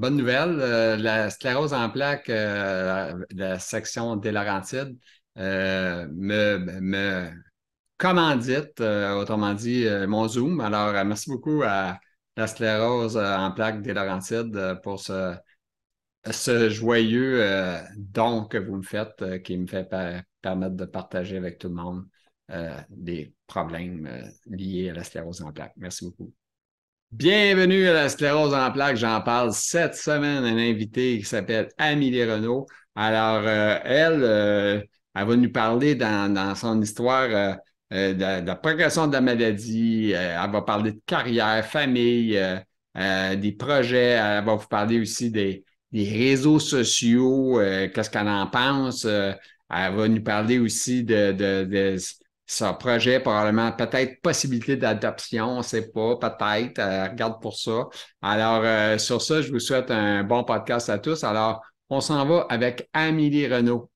bonne nouvelle. La sclérose en plaques, la section des Laurentides, me commandite, autrement dit, mon Zoom. Alors, merci beaucoup à la sclérose en plaques des Laurentides pour ce joyeux don que vous me faites, qui me fait permettre de partager avec tout le monde des problèmes liés à la sclérose en plaques. Merci beaucoup. Bienvenue à la sclérose en plaques. J'en parle cette semaine à un invité qui s'appelle Amélie Renaud. Alors, elle va nous parler dans son histoire de la progression de la maladie. Elle va parler de carrière, famille, des projets. Elle va vous parler aussi des réseaux sociaux, qu'est-ce qu'elle en pense. Elle va nous parler aussi de son projet, probablement, peut-être possibilité d'adoption, on ne sait pas, peut-être, regarde pour ça. Alors, sur ça, je vous souhaite un bon podcast à tous. Alors, on s'en va avec Amélie Renaud.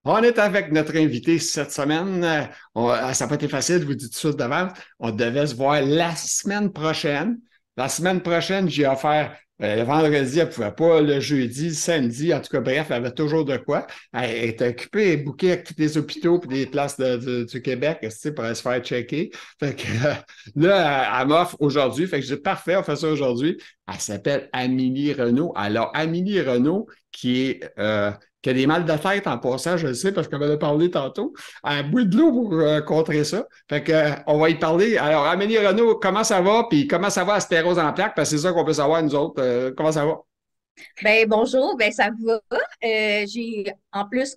On est avec notre invité cette semaine. Ça n'a pas été facile, je vous dis tout ça d'avance. On devait se voir la semaine prochaine. La semaine prochaine, j'ai offert le vendredi, elle ne pouvait pas, le jeudi, le samedi, en tout cas, bref, elle avait toujours de quoi. Elle était occupée et bookée avec tous les hôpitaux et des places du Québec, tu sais, pour aller se faire checker. Fait que là, elle m'offre aujourd'hui. Fait que je dis parfait, on fait ça aujourd'hui. Elle s'appelle Amélie Renaud. Alors, Amélie Renaud, qui a des mal de tête en passant, je le sais, parce qu'on en a parlé tantôt. Elle boit de l'eau pour contrer ça. Fait que, on va y parler. Alors, Amélie Renaud, comment ça va? Puis comment ça va la sclérose en plaques? Parce que c'est ça qu'on peut savoir, nous autres. Comment ça va? Ben bonjour, ben ça va. J'ai en plus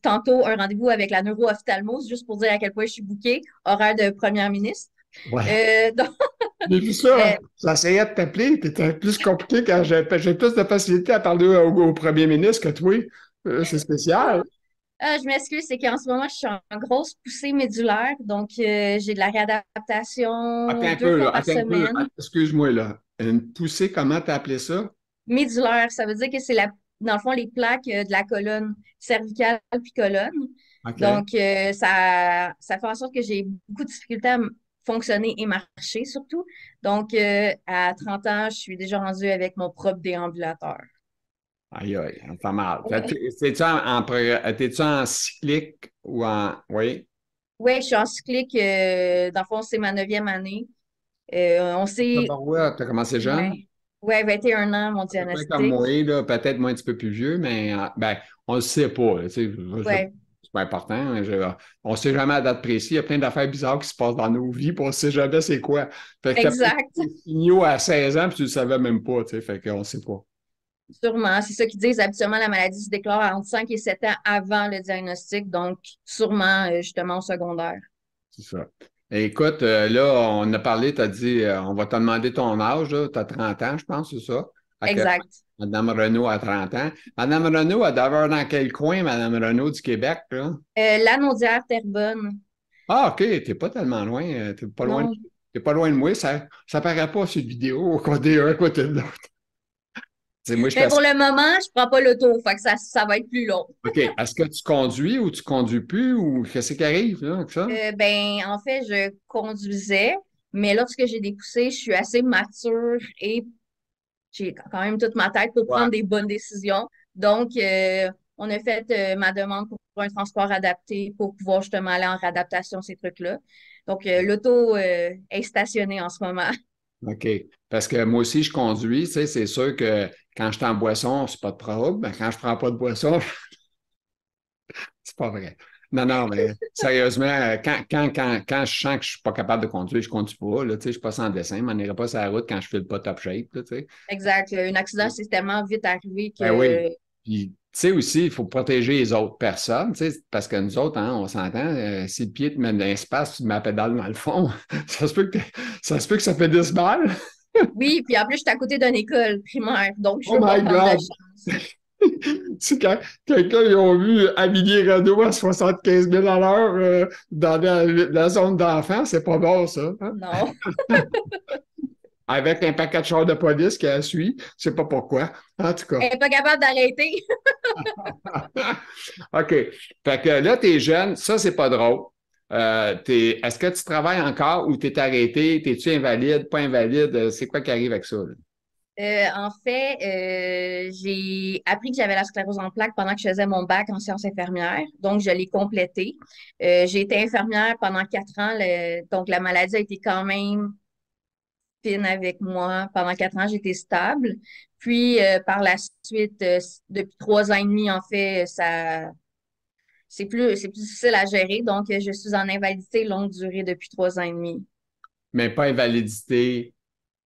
tantôt un rendez-vous avec la neuro-ophtalmose, juste pour dire à quel point je suis bookée, horaire de première ministre. Ouais. Donc, J'ai vu ça. euh, J'essayais de t'appeler. T'étais plus compliqué quand j'ai plus de facilité à parler au premier ministre que toi. C'est spécial. je m'excuse, c'est qu'en ce moment, je suis en grosse poussée médulaire, donc j'ai de la Attends réadaptation un deux peu, fois là. par Attends un peu. semaine. Excuse-moi, là. Une poussée, comment t'as appelé ça? Médulaire, ça veut dire que c'est dans le fond les plaques de la colonne cervicale puis colonne. OK. Donc, ça fait en sorte que j'ai beaucoup de difficultés à fonctionner et marcher surtout. Donc, à 30 ans, je suis déjà rendue avec mon propre déambulateur. Aïe, aïe, ça fait mal. Oui, T'es-tu en cyclique ou en. Oui? ouais, je suis en cyclique. Dans le fond, c'est ma neuvième année. On sait, Ouais, t'as commencé jeune? ouais, ouais, 21 ans, mon À peu près comme diagnostic. moi, là, peut-être moi un petit peu plus vieux, mais ben, on ne le sait pas. Là, tu sais, Ouais, c'est pas important. Hein, on ne sait jamais à date précise. Il y a plein d'affaires bizarres qui se passent dans nos vies, puis on ne sait jamais c'est quoi. Fait que tu as peut-être exact. des signaux à 16 ans, puis tu ne le savais même pas. Tu sais, fait qu'on ne sait pas. Sûrement. C'est ça qu'ils disent. Habituellement, la maladie se déclare entre 5 et 7 ans avant le diagnostic. Donc, sûrement, justement, au secondaire. C'est ça. Et écoute, là, on a parlé, tu as dit, on va te demander ton âge, tu as 30 ans, je pense, c'est ça? Exact. Madame Renaud a 30 ans. Madame Renaud, elle demeure dans quel coin, Madame Renaud du Québec, là? Lanaudière, Terrebonne. Ah, OK, t'es pas tellement loin. Non. T'es pas loin de moi. Ça paraît pas sur vidéo qu'on est un à côté de l'autre. Tu sais, moi, je suis Mais pour assez. le moment, je prends pas l'auto. Fait que ça va être plus long. OK. Est-ce que tu conduis ou tu conduis plus ou qu'est-ce qui arrive, là, avec ça? Ben, en fait, je conduisais, mais lorsque j'ai des poussées, je suis assez mature et j'ai quand même toute ma tête pour Ouais. prendre des bonnes décisions. Donc, on a fait ma demande pour un transport adapté pour pouvoir justement aller en réadaptation, ces trucs-là. Donc, l'auto est stationnée en ce moment. OK. Parce que moi aussi, je conduis. Tu sais, c'est sûr que quand je suis en boisson, c'est pas de problème. Mais quand je prends pas de boisson, c'est pas vrai. Non, non, mais sérieusement, quand je sens que je suis pas capable de conduire, je conduis pas. Là, tu sais, je passe en dessin, je m'en irai pas sur la route quand je file pas top shape. Là, tu sais. Exact. Un accident, c'est tellement vite arrivé Ben oui. que Puis, tu sais aussi, il faut protéger les autres personnes, tu sais, parce que nous autres, hein, on s'entend, si le pied te met dans l'espace, tu mets la pédale dans le fond, ça se peut que ça fait 10 balles. oui, puis en plus, je suis à côté d'une école primaire, donc je Oh veux pas my prendre de God! chance. C'est quand quelqu'un, ils ont vu Amélie Renaud à 75 000 à l'heure dans la zone d'enfants, c'est pas bon, ça. Hein? Non, Avec un paquet de chars de police qui la suit, je sais pas pourquoi. En tout cas. elle n'est pas capable d'arrêter. OK. Fait que là, t'es jeune, ça, c'est pas drôle. Est-ce que tu travailles encore ou tu es arrêté? T'es-tu invalide, pas invalide? C'est quoi qui arrive avec ça, là? En fait, j'ai appris que j'avais la sclérose en plaques pendant que je faisais mon bac en sciences infirmières. Donc, je l'ai complété. J'ai été infirmière pendant 4 ans. Donc, la maladie a été quand même fine avec moi. Pendant 4 ans, j'étais stable. Puis, par la suite, depuis 3 ans et demi, en fait, c'est plus difficile à gérer. Donc, je suis en invalidité longue durée depuis 3 ans et demi. Mais pas invalidité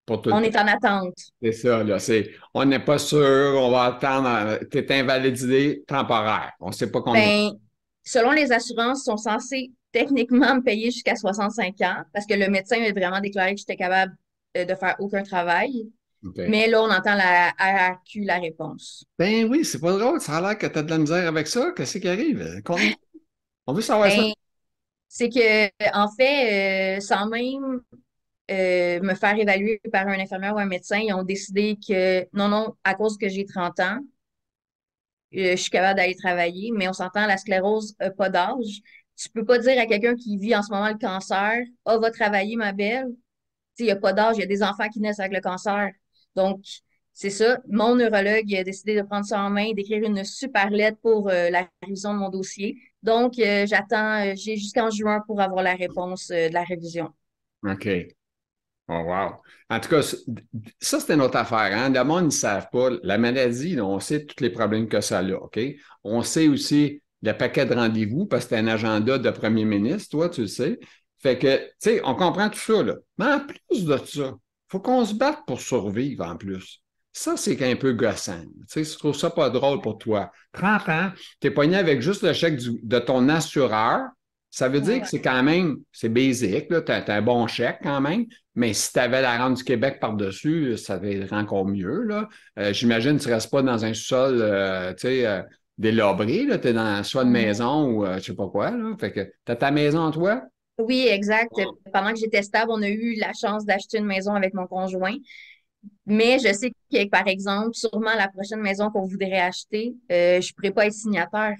pour tout le On temps. est en attente. C'est ça, là. On n'est pas sûr, on va attendre. Tu es invalidité temporaire. On ne sait pas combien. Ben, selon les assurances, ils sont censés techniquement me payer jusqu'à 65 ans parce que le médecin a vraiment déclaré que j'étais capable de faire aucun travail. OK. Mais là, on entend la RRQ, la réponse. Ben oui, c'est pas drôle. Ça a l'air que tu as de la misère avec ça. Qu'est-ce qui arrive? On veut savoir ça. Ben, c'est que, en fait, sans même me faire évaluer par un infirmière ou un médecin, ils ont décidé que non, non, à cause que j'ai 30 ans, je suis capable d'aller travailler, mais on s'entend, la sclérose n'a pas d'âge. Tu peux pas dire à quelqu'un qui vit en ce moment le cancer, ah, va travailler, ma belle. Tu sais, il n'y a pas d'âge, il y a des enfants qui naissent avec le cancer. Donc, c'est ça. Mon neurologue il a décidé de prendre ça en main, d'écrire une super lettre pour la révision de mon dossier. Donc, j'attends, j'ai jusqu'en juin pour avoir la réponse de la révision. OK. Oh, wow. En tout cas, ça, c'est une autre affaire. Hein? Le monde ne savent pas. La maladie, là, on sait tous les problèmes que ça a, OK? On sait aussi le paquet de rendez-vous parce que c'est un agenda de premier ministre, toi, tu le sais. Fait que, tu sais, on comprend tout ça, là. Mais en plus de ça, il faut qu'on se batte pour survivre en plus. Ça, c'est un peu gossant. Tu sais, je trouve ça pas drôle pour toi. 30 ans, tu es pogné avec juste le chèque de ton assureur. Ça veut dire que Ouais. c'est quand même, c'est basique, là, tu as un bon chèque quand même. Mais si tu avais la rente du Québec par-dessus, ça va être encore mieux, là. J'imagine que tu ne restes pas dans un sol, tu sais, délabré, là. Tu es dans soit une Mhm. maison ou je ne sais pas quoi, là. Fait que tu as ta maison, toi? Oui, exact. Pendant que j'étais stable, on a eu la chance d'acheter une maison avec mon conjoint. Mais je sais que, par exemple, sûrement la prochaine maison qu'on voudrait acheter, je ne pourrais pas être signataire.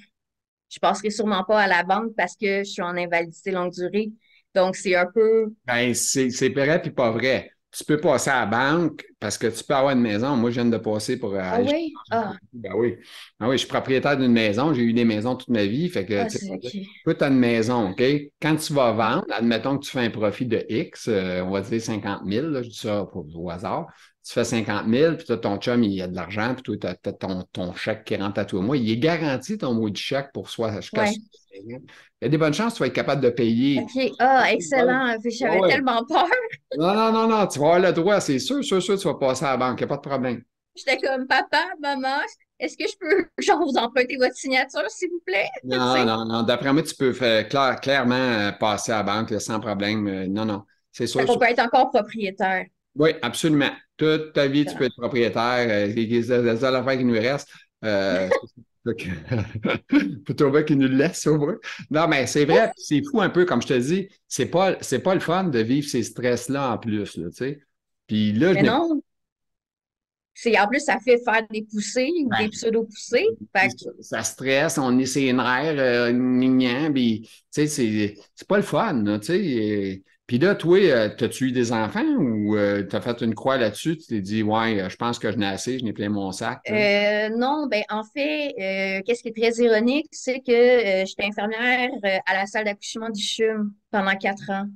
Je passerai sûrement pas à la banque parce que je suis en invalidité longue durée. Donc, c'est un peu. Ben, c'est vrai puis pas vrai. Tu peux passer à la banque parce que tu peux avoir une maison. Moi, je viens de passer pour Ah aller oui? Ah, ben oui. Ben oui, je suis propriétaire d'une maison. J'ai eu des maisons toute ma vie. Fait que, ah, tu sais, c'est OK. toi, tu as une maison, OK? Quand tu vas vendre, admettons que tu fais un profit de X, on va dire 50 000, là, je dis ça au hasard. Tu fais 50 000, puis toi, ton chum, il a de l'argent, puis toi, tu as, ton chèque qui rentre à toi. Moi, il est garanti ton mot de chèque pour soit jusqu'à. Ouais. Il y a des bonnes chances que tu vas être capable de payer. OK. Ah, excellent. Ouais, J'avais ouais. tellement peur. Non, non, non, non, tu vas avoir le droit, c'est sûr, sûr, sûr, tu vas passer à la banque, il n'y a pas de problème. J'étais comme, papa, maman, est-ce que je peux, genre, vous emprunter votre signature, s'il vous plaît? Tu Non, sais? non, non. D'après moi, tu peux clairement passer à la banque là, sans problème. Non, non. C'est Fait sûr, qu'on sûr. peut être encore propriétaire. Oui, absolument. Toute ta vie, tu peux Excellent. être propriétaire. C'est la seule affaire qui nous reste. Faut que- faut trouver qu'ils nous le laissent au moins. Non, mais c'est vrai, c'est fou un peu, comme je te dis, c'est pas le fun de vivre ces stress-là en plus, là, tu sais. Puis là, je Mais n'ai non, en plus, ça fait faire des poussées ou pas. des pseudo-poussées. Fait que, Ça stresse, on est ses nerfs, gnignan, puis, tu sais, c'est pas le fun, là, tu sais. Puis là, toi, t'as-tu eu des enfants ou t'as fait une croix là-dessus? Tu t'es dit, ouais, je pense que je n'ai assez, je n'ai plein mon sac, là. non, ben en fait, qu'est-ce qui est très ironique, c'est que j'étais infirmière à la salle d'accouchement du CHUM pendant 4 ans.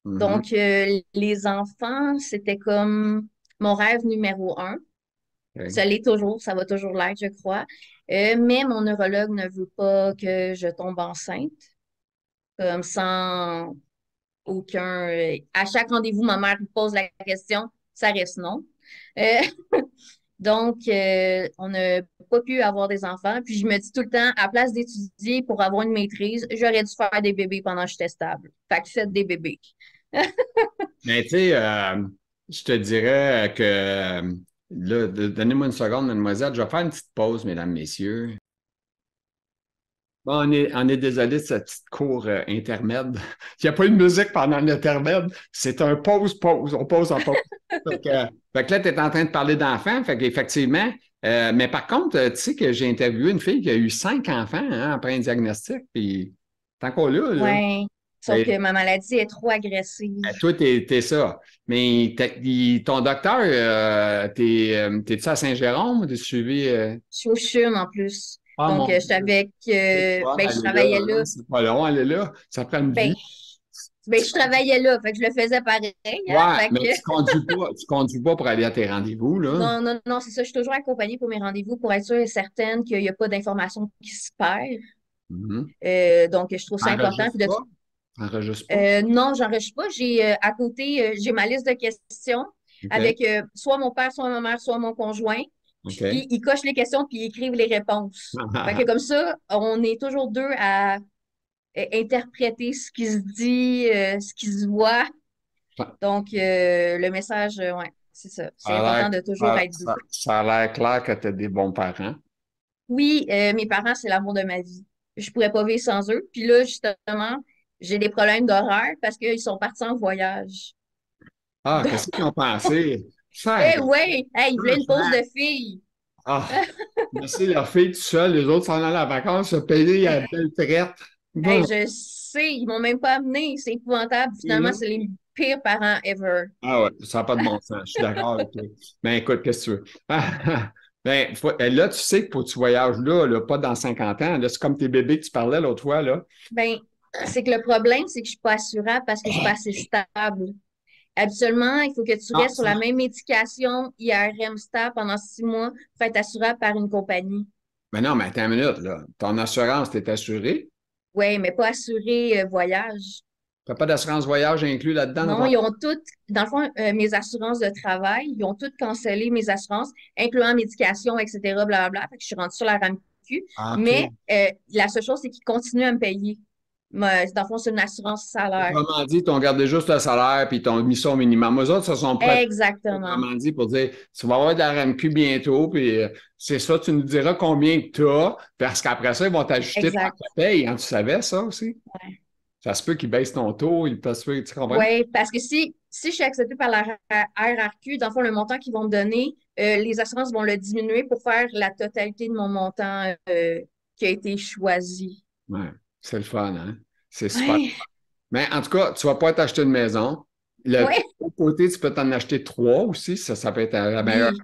Mhm. Donc, les enfants, c'était comme mon rêve numéro un. OK. Ça l'est toujours, ça va toujours l'être, je crois. Mais mon neurologue ne veut pas que je tombe enceinte, comme sans aucun. À chaque rendez-vous, ma mère me pose la question, ça reste non. Euh, donc, on n'a pas pu avoir des enfants. Puis je me dis tout le temps, à place d'étudier pour avoir une maîtrise, j'aurais dû faire des bébés pendant que j'étais stable. Fait que faites des bébés. Mais tu sais, je te dirais que, là, donnez-moi une seconde, mademoiselle, je vais faire une petite pause, mesdames, messieurs. Bon, on est désolé de cette petite cour intermède. Il n'y a pas eu de musique pendant l'intermède. C'est un pause-pause. On pause en pause. Fait que là, tu es en train de parler d'enfants. Fait qu'effectivement, mais par contre, tu sais que j'ai interviewé une fille qui a eu 5 enfants hein, après un diagnostic. Puis, tant qu'on là, là. Ouais. Sauf que ma maladie est trop agressive. Toi, t'es ça. Mais ton docteur, t'es-tu à Saint-Jérôme ou t'es suivi? Je suis au CHUM en plus. Ah, Donc, mon je Dieu. savais C'est que fun, ben, je elle est là, travaillais hein? là. C'est pas long, elle est là. Ça prend une Ben, vie. je travaillais là. Fait que je le faisais pareil. Hein? Ouais, Fait mais que, tu conduis pas pour aller à tes rendez-vous, là. non, non, non, c'est ça. Je suis toujours accompagnée pour mes rendez-vous pour être sûre et certaine qu'il n'y a pas d'informations qui se perdent. Mhm. Donc, je trouve ça important. T'enregistres pas? T'enregistres pas? Non, j'enregistre pas. J'ai à côté, j'ai ma liste de questions OK. avec soit mon père, soit ma mère, soit mon conjoint. OK. Puis ils cochent les questions puis ils écrivent les réponses. Fait que comme ça, on est toujours deux à interpréter ce qui se dit, ce qui se voit. Donc, le message, ouais, c'est ça. C'est Ça a important l'air, de toujours être deux. ça a l'air clair que tu as des bons parents. Oui, mes parents, c'est l'amour de ma vie. Je pourrais pas vivre sans eux. Puis là, justement, j'ai des problèmes d'horaire parce qu'ils sont partis en voyage. Ah, Donc, qu'est-ce qu'ils ont pensé? eh Cinq. ouais, hey, ils voulaient une pause de filles. Ah, laisser leur fille tout seul, les autres s'en allaient en vacances, se payer à belle traite. Hey, Bon, je sais, ils m'ont même pas amené. C'est épouvantable. et là, Finalement, c'est les pires parents ever. ah ouais, ça n'a pas de bon sens. Je suis d'accord avec toi. Ben écoute, qu'est-ce que tu veux? Ben, là, tu sais qu'il faut que tu voyages là, pas dans 50 ans. Là, c'est comme tes bébés que tu parlais l'autre fois, là. Ben, c'est que le problème, c'est que je suis pas assurable parce que je suis pas assez stable. Habituellement, il faut que tu Ah, restes sur la même médication IRM stable pendant 6 mois pour être assurable par une compagnie. mais non, mais attends une minute, là. Ton assurance, t'es assuré? Oui, mais pas assuré voyage. T'as pas d'assurance voyage inclus là-dedans dans Non, ton... ils ont toutes, dans le fond, mes assurances de travail, ils ont toutes cancellé mes assurances, incluant médication, etc., blablabla. Fait que je suis rendue sur la RAMQ. Ah, Mais OK. la seule chose, c'est qu'ils continuent à me payer. Dans le fond, c'est une assurance salaire. Autrement dit, ils t'ont gardé juste le salaire puis ils t'ont mis ça au minimum. Eux autres, se sont prêts, Exactement. autrement dit, pour dire, tu vas avoir de la RAMQ bientôt, puis c'est ça, tu nous diras combien que tu as, parce qu'après ça, ils vont t'ajuster ta Exact. paye. Hein, tu savais ça aussi? Ouais. Ça se peut qu'ils baissent ton taux, tu comprends? Oui, parce que si je suis acceptée par la RRQ, dans le fond, le montant qu'ils vont me donner, les assurances vont le diminuer pour faire la totalité de mon montant qui a été choisi. Ouais, c'est le fun, hein? C'est super. Ouais. Mais en tout cas, tu ne vas pas t'acheter une maison. Le Ouais. côté, tu peux t'en acheter trois aussi. Ça peut être la meilleure. Oui.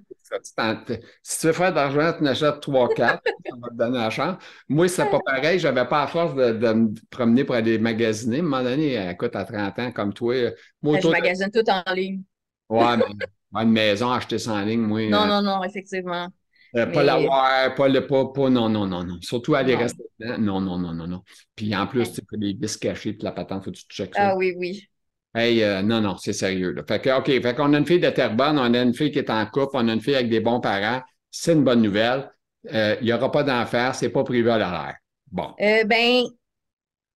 Si tu veux faire de l'argent, tu en achètes trois, quatre. Ça va te donner la chance. Moi, c'est pas pareil. J'avais pas à force de me promener pour aller magasiner. À un moment donné, écoute, à 30 ans, comme toi, moi, Je autour de... magasine tout en ligne. Ouais, mais une maison, acheter ça en ligne, moi, Non, non, non, effectivement. pas Mais l'avoir, pas, non, non, non, non. Surtout aller non. rester dedans. Non, non, non, non, non. Puis en plus, tu sais, les vis cachés, puis la patente, faut que tu checkes ça. Ah oui, oui. Hey, non, non, c'est sérieux, là. Fait que, OK, fait qu'on a une fille de Terrebonne, on a une fille qui est en couple, on a une fille avec des bons parents. C'est une bonne nouvelle. Il n'y aura pas d'enfer, c'est pas privé à l'horaire. Bon. Ben,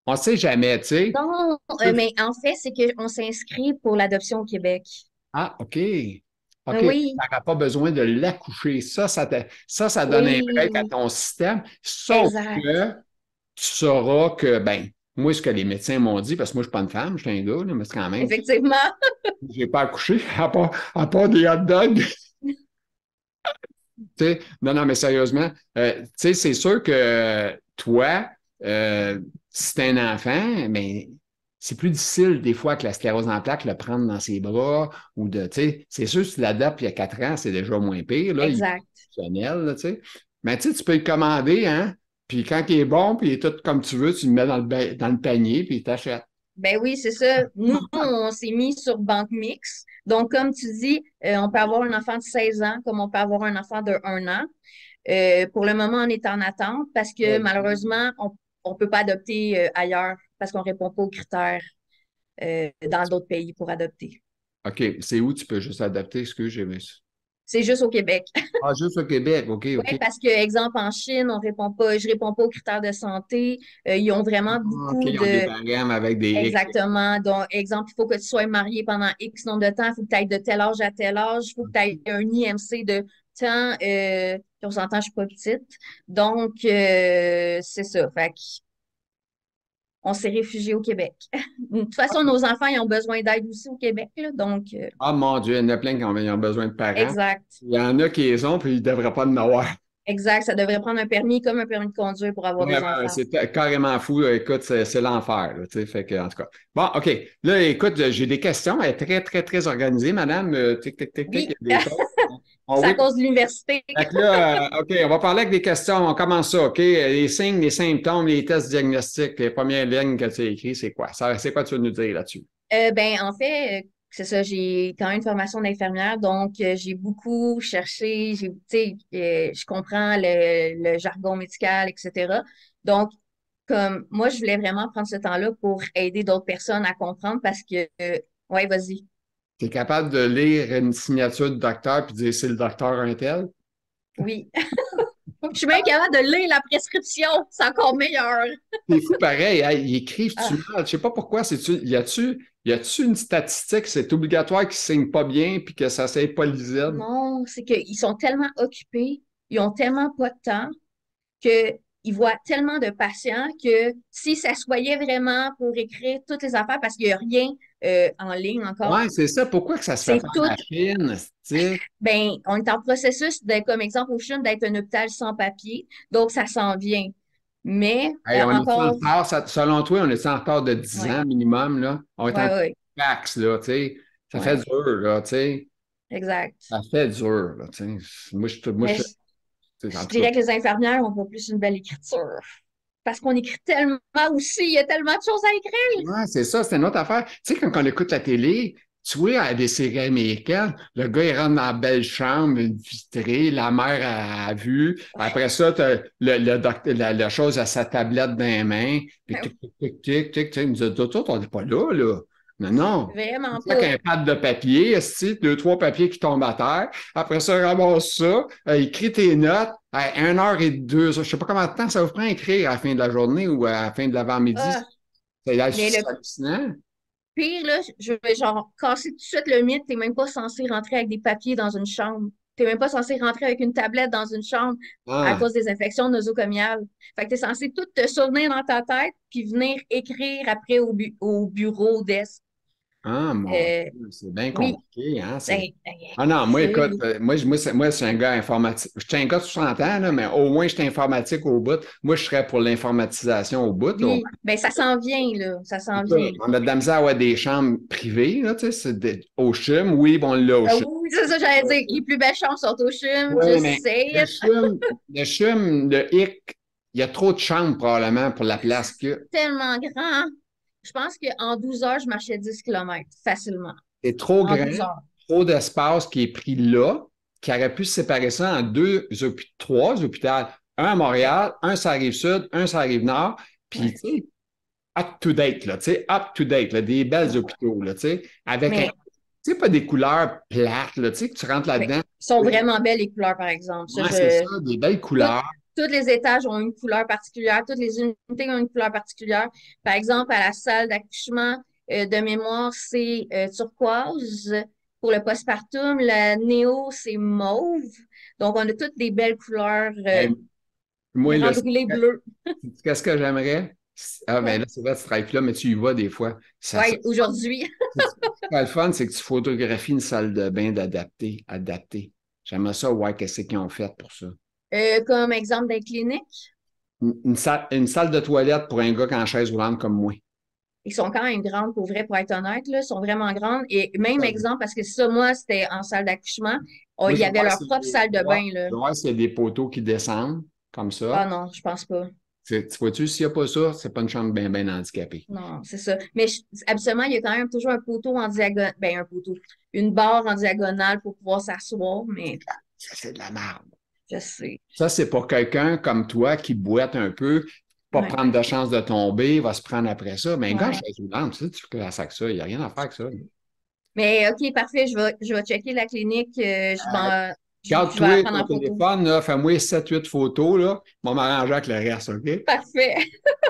On ne sait jamais, tu sais. non, mais en fait, c'est qu'on s'inscrit pour l'adoption au Québec. Ah, OK. OK. Tu Oui, n'auras pas besoin de l'accoucher. Ça donne un break à oui, ton système. Sauf exact. que tu sauras que, ben, moi, ce que les médecins m'ont dit, parce que moi, je ne suis pas une femme, je suis un gars, là, mais c'est quand même, Effectivement. je n'ai pas accouché, à part des hot dogs. Tu sais, non, non, mais sérieusement, tu sais, c'est sûr que toi, si t'es un enfant, mais c'est plus difficile des fois que la sclérose en plaques, le prendre dans ses bras ou de, tu sais, c'est sûr, si tu l'adaptes il y a 4 ans, c'est déjà moins pire, là, il est Exact. fonctionnel, là, tu sais. Mais tu sais, tu peux le commander, hein, puis quand il est bon, puis il est tout comme tu veux, tu le mets dans le panier, puis il t'achète. Ben oui, c'est ça. Nous, on s'est mis sur Banque Mix. Donc, comme tu dis, on peut avoir un enfant de 16 ans comme on peut avoir un enfant de 1 an. Pour le moment, on est en attente parce que malheureusement, on ne peut pas adopter ailleurs parce qu'on ne répond pas aux critères dans d'autres pays pour adopter. OK, c'est où tu peux juste adapter, excuse, j'ai vu ça. C'est juste au Québec. Ah, juste au Québec, OK, Oui, OK. parce que, exemple, en Chine, on répond pas, je réponds pas aux critères de santé. Ils ont vraiment Ah, OK, beaucoup ils ont des de. barèmes avec des X. Exactement. Donc, exemple, il faut que tu sois marié pendant X nombre de temps, il faut que tu ailles de tel âge à tel âge, il faut que tu ailles un IMC de temps. Puis on s'entend, je suis pas petite. Donc, c'est ça. Fait qu'on s'est réfugié au Québec. De toute façon, nos enfants, ils ont besoin d'aide aussi au Québec, là, donc, Ah mon Dieu, il y en a plein qui ont besoin de parents. exact. Il y en a qui les ont, puis ils ne devraient pas en avoir. Exact, ça devrait prendre un permis comme un permis de conduire pour avoir Ouais, des ouais, ouais, enfants. c'est carrément fou. Écoute, c'est l'enfer, là, tu sais, fait que, en tout cas. Bon, OK. Là, écoute, j'ai des questions. Elle est très, très, très organisée, madame. Tic, tic, tic, tic. Il Oui, y a des choses. Ah c'est à oui. cause de l'université. Fait que là, OK, on va parler avec des questions. On commence ça, OK? Les signes, les symptômes, les tests diagnostiques, les premières lignes que tu as écrites, c'est quoi? C'est quoi tu veux nous dire là-dessus? Ben, en fait, c'est ça, j'ai quand même une formation d'infirmière, donc j'ai beaucoup cherché, tu sais, je comprends le jargon médical, etc. Donc, comme moi, je voulais vraiment prendre ce temps-là pour aider d'autres personnes à comprendre parce que, ouais, vas-y. Tu es capable de lire une signature de docteur puis dire c'est le docteur un tel? Oui. Je suis bien capable de lire la prescription, c'est encore meilleur. C'est fou pareil, hein, ils écrivent-tu Ah, mal? Je sais pas pourquoi. Y a-tu une statistique, c'est obligatoire qu'ils signent pas bien puis que ça soit pas lisible? non, c'est qu'ils sont tellement occupés, ils ont tellement pas de temps qu'ils voient tellement de patients que s'ils s'assoyaient vraiment pour écrire toutes les affaires, parce qu'il n'y a rien en ligne encore, Ouais, c'est ça. Pourquoi que ça se fait c'est pas en tout, machine? Tu sais? ben, on est en processus d'être, comme exemple au CHUM, d'être un hôpital sans papier, donc ça s'en vient. Mais Hey, on est en encore, retard, selon toi, on est en retard de 10 ouais, ans minimum, là. On est en ouais, ouais, fax, là, tu sais. Ça fait ouais, dur, là, tu sais. exact. Ça fait dur, là, tu sais. Mais En je tout cas. dirais que les infirmières ont pas plus une belle écriture. Parce qu'on écrit tellement aussi, il y a tellement de choses à écrire. Ouais, c'est ça, c'est une autre affaire. Tu sais, quand on écoute la télé, tu vois, à des séries américaines, le gars, il rentre dans la belle chambre, vitrée, la mère a vu. Après ça, t'as la chose à sa tablette dans les mains, puis tic, tic, tic, tic, tic, tic. Il nous dit, tout, on n'est pas là, là. Non, non. Vraiment C'est pas. qu'un pad de papier, esti, deux, trois papiers qui tombent à terre. Après ça, ramasse ça, écris tes notes. À 1 heure et 2 heures, je sais pas combien de temps ça vous prend à écrire à la fin de la journée ou à la fin de l'avant-midi. Ah, C'est mais le hallucinant. pire, là, je vais genre casser tout de suite le mythe, t'es même pas censé rentrer avec des papiers dans une chambre. T'es même pas censé rentrer avec une tablette dans une chambre à Ah, cause des infections nosocomiales. Fait que t'es censé tout te souvenir dans ta tête puis venir écrire après au bureau, au desk. mon Euh, Dieu, c'est bien oui, compliqué, hein? ben, Ah non, moi, écoute, sérieux. moi, c'est un gars informatique. Je suis un gars de 60 ans, là, mais au moins, je suis informatique au bout. Moi, je serais pour l'informatisation au bout, là. Oui, ben ça s'en vient, là. Ça s'en vient. On a de la misère à avoir des chambres privées, là, tu sais, au CHUM. Oui, bon, là, au CHUM. Oui, c'est ça, j'allais dire. Les plus belles chambres sont au CHUM, je Oui, mais sais. le CHUM, le HIC, il y a trop de chambres, probablement, pour la place que Tellement grand. Je pense qu'en 12 heures, je marchais 10 kilomètres facilement. c'est trop En grand, 12 heures. trop d'espace qui est pris là, qui aurait pu se séparer ça en trois hôpitaux. Un à Ouais. Montréal, un sur la Rive-Sud, un sur la Rive-Nord. Puis, Ouais. tu sais, up to date, là, tu sais, up to date, là, des belles hôpitaux, là, tu sais, avec un, Mais, tu sais, pas des couleurs plates, là, tu sais, que tu rentres mais là-dedans. ils sont vraiment belles, les couleurs, par exemple. Ça, Ouais, c'est ça, des belles toutes, couleurs. tous les étages ont une couleur particulière. Toutes les unités ont une couleur particulière. Par exemple, à la salle d'accouchement, de mémoire, c'est turquoise. Pour le postpartum, la néo, c'est mauve. Donc, on a toutes des belles couleurs, Hey, moi, là, grand brûlé bleu. qu'est-ce que j'aimerais? Ah, mais là, c'est vrai, tu travailles plus là, mais tu y vas des fois. Oui, aujourd'hui. Ce qui est le fun, c'est que tu photographies une salle de bain adaptée. J'aimerais ça, ouais, qu'est-ce qu'ils ont fait pour ça. Comme exemple des cliniques, Une salle de toilette pour un gars qui est en chaise roulante comme moi. ils sont quand même grandes pour vrai, pour être honnête, là, ils sont vraiment grandes. Et même exemple, parce que ça, moi, c'était en salle d'accouchement, oh, Moi, il je y vais avait voir leur s'il y a propre des, salle de bain, là. je vais voir s'il y a des poteaux qui descendent comme Ah ça. non, je pense pas. Tu vois-tu, s'il n'y a pas ça, c'est pas une chambre bien, bien handicapée. Non, c'est ça. Mais habituellement, il y a quand même toujours un poteau en diagonale, ben un poteau, une barre en diagonale pour pouvoir s'asseoir, mais Ça, c'est de la merde. je sais. Ça, c'est pour quelqu'un comme toi qui boite un peu, pas Ouais, prendre de chance de tomber, va se prendre après ça. Mais un gars en ouais. chaise roulante, tu fais ça que ça, il n'y a rien à faire avec ça. Mais OK, parfait, je vais checker la clinique, je vais la Garde-toi prendre ton en photo. téléphone, là, fais-moi 7-8 photos, là. Je vais m'arranger avec le reste, OK? Parfait.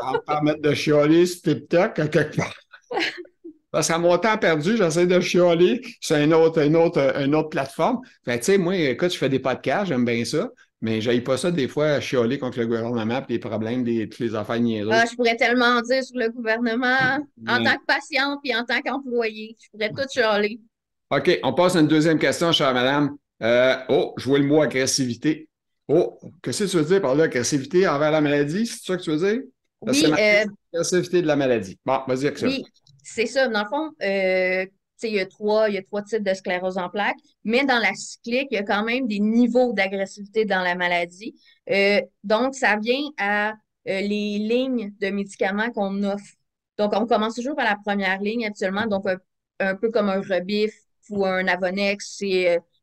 En permettre de chialer sur TikTok à quelque part. Parce qu'à mon temps perdu, j'essaie de chialer sur une autre plateforme. Fait tu sais, moi, écoute, je fais des podcasts, j'aime bien ça, mais j'aille pas ça des fois chialer contre le gouvernement et les problèmes, toutes les affaires Ah, niaiseuses. je pourrais tellement en dire sur le gouvernement en Mais- tant que patiente puis en tant qu'employée. Je pourrais tout chialer. OK, on passe à une deuxième question, chère madame. Je vois le mot agressivité. Oh, qu'est-ce que tu veux dire par là? Agressivité envers la maladie, c'est ça que tu veux dire? La Oui, sémantique, agressivité de la maladie. Bon, vas-y avec ça. oui, c'est ça. Dans le fond, tu sais, il y a trois types de sclérose en plaques, mais dans la cyclique, il y a quand même des niveaux d'agressivité dans la maladie. Donc, ça vient à les lignes de médicaments qu'on offre. Donc, on commence toujours par la première ligne actuellement, donc un peu comme un Rebif ou un Avonex,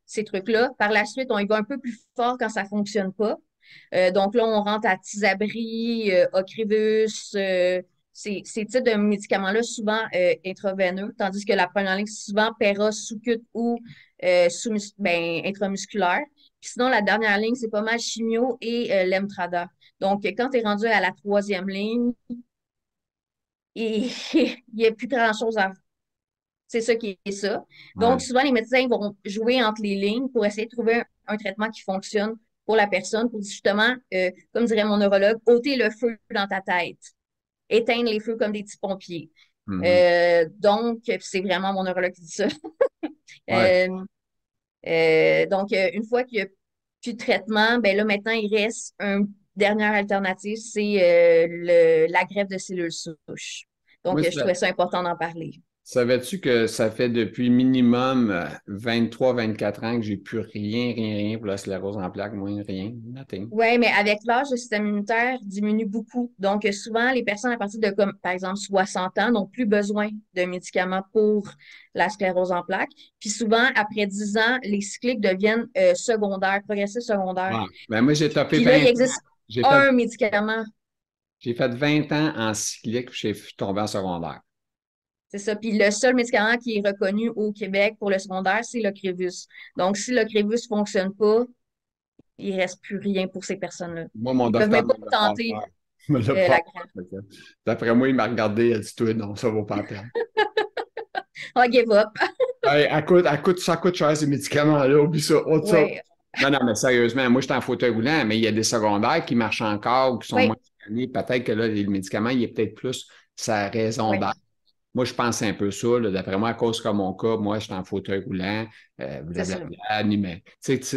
ces trucs-là. Par la suite, on y va un peu plus fort quand ça ne fonctionne pas. Donc là, on rentre à Tysabri, Ocrevus, ces types de médicaments-là, souvent intraveineux, tandis que la première ligne, c'est souvent Pera, sous-cut ou intramusculaire. Puis sinon, la dernière ligne, c'est pas mal chimio et Lemtrada. Donc, quand tu es rendu à la troisième ligne, il n'y a plus grand-chose à. C'est ça qui est ça. Ouais. Donc, souvent, les médecins vont jouer entre les lignes pour essayer de trouver un traitement qui fonctionne pour la personne, pour justement, comme dirait mon neurologue, ôter le feu dans ta tête, éteindre les feux comme des petits pompiers. Mhm. Donc, c'est vraiment mon neurologue qui dit ça. Ouais. Donc, une fois qu'il n'y a plus de traitement, ben là, maintenant, il reste une dernière alternative, c'est la greffe de cellules souches. Moi, Donc, je trouvais ça important d'en parler. savais-tu que ça fait depuis minimum 23-24 ans que j'ai plus rien pour la sclérose en plaques, moi, rien, nothing. Oui, mais avec l'âge, le système immunitaire diminue beaucoup. Donc, souvent, les personnes à partir de, comme, par exemple, 60 ans n'ont plus besoin de médicaments pour la sclérose en plaques. Puis souvent, après 10 ans, les cycliques deviennent secondaires, progressifs secondaires. Ouais. Ben, moi, j'ai topé Puis là, 20 il ans. existe J'ai fait, un médicament. j'ai fait 20 ans en cyclique, puis je suis tombé en secondaire. C'est ça. Puis le seul médicament qui est reconnu au Québec pour le secondaire, c'est l'Ocrevus. Donc, si l'Ocrevus ne fonctionne pas, il ne reste plus rien pour ces personnes-là. Moi, mon Ils ne peuvent docteur même me pas l'a pas tenter offert. Il me l'a pas la offert. greffe. Fait que, d'après moi, il m'a regardé, il a dit, toi, non, ça vaut pas la peine. Ah, give up. Hey, ça coûte cher, ces médicaments-là, oublie ça, autre ça. Oui, Non, non, mais sérieusement, moi, je suis en fauteuil roulant, mais il y a des secondaires qui marchent encore ou qui sont moins oui, scannés. Peut-être que là, le médicament, il est peut-être plus sa raison oui, d'être. Moi, je pense un peu ça. Là. D'après moi, à cause de mon cas, moi, je suis en fauteuil roulant, c'est ça. blablabla, mais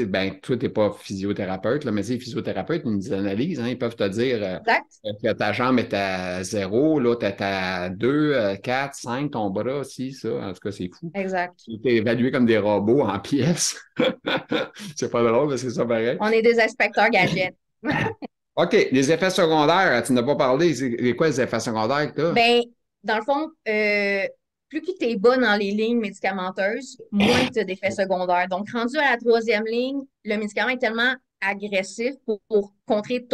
ben, toi, tu n'es pas physiothérapeute, là, mais tu sais, les physiothérapeutes, ils nous analysent, hein, ils peuvent te dire Exact, que ta jambe est à 0, l'autre est à 2, 4, 5, ton bras aussi, ça. En tout cas, c'est fou. exact. Ils étaient évalués comme des robots en pièces. C'est pas drôle, mais c'est ça pareil. On est des inspecteurs gadgets. OK, les effets secondaires, tu n'as pas parlé. C'est quoi les effets secondaires que tu as? Ben, dans le fond, plus que tu es bas dans les lignes médicamenteuses, moins tu as d'effets secondaires. Donc, rendu à la troisième ligne, le médicament est tellement agressif pour contrer